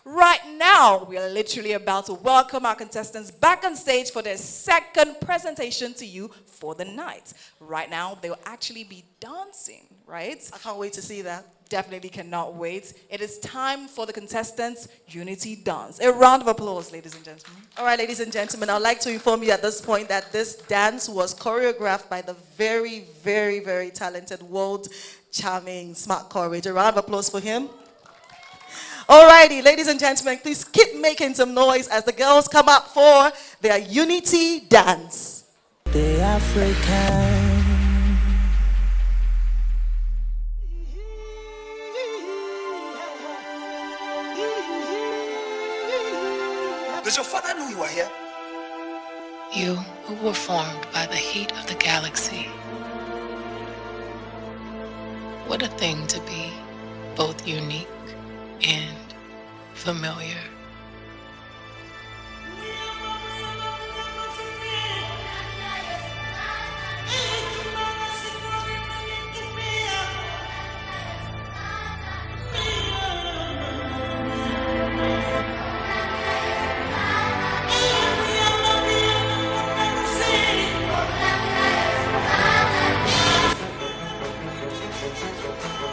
Right now, we are literally about to welcome our contestants back on stage for their second presentation to you for the night. Right now, they'll actually be dancing, right? I can't wait to see that. Definitely cannot wait. It is time for the contestants' Unity Dance. A round of applause, ladies and gentlemen. All right, ladies and gentlemen, I'd like to inform you at this point that this dance was choreographed by the very, very, very talented, world-charming Smart Courage. A round of applause for him. All righty, ladies and gentlemen, please keep making some noise as the girls come up for their Unity Dance. The African. Does your father know you are here? You who were formed by the heat of the galaxy. What a thing to be both unique and familiar.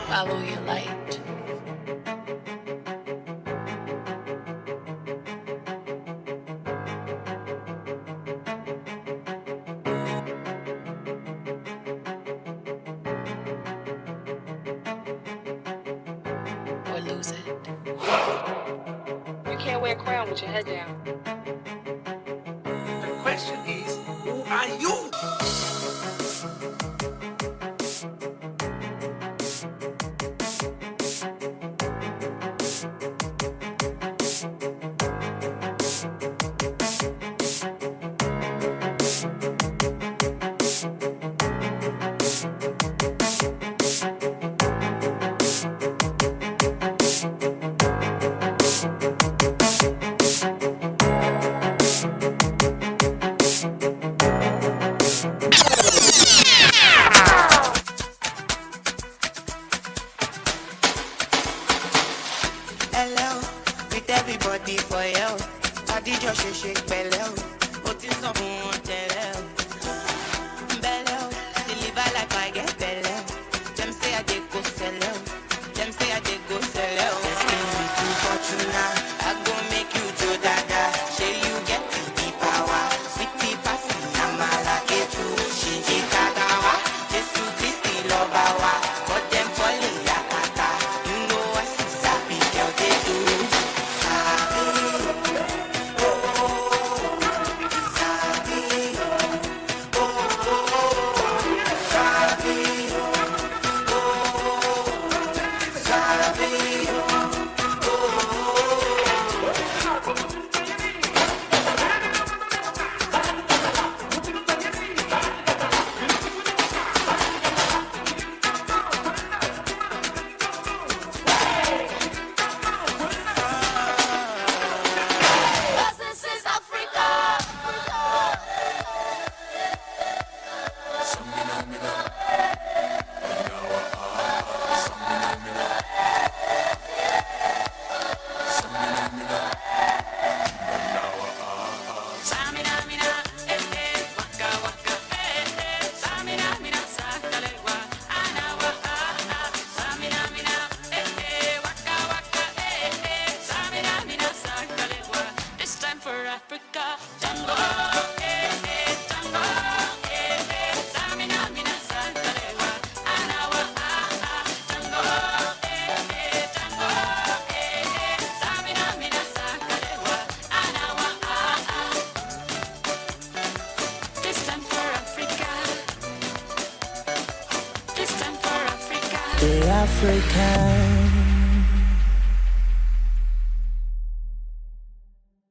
Follow your light. Or lose it. You can't wear a crown with your head down. The question is, who are you? Hello, with everybody for you. Body just shake belly. Put in some more belly. Belly, deliver like I get belly. Them say I did go sell out. Them say I did go sell out. Just give me too fortuna. I go make you Joe Dada. Say you get the power. Sweetie passy, I'm a like too. Shinji Kagawa. Jesus Christi Lobawa. But them falling yakata. You know I see sappy girl they do. The African.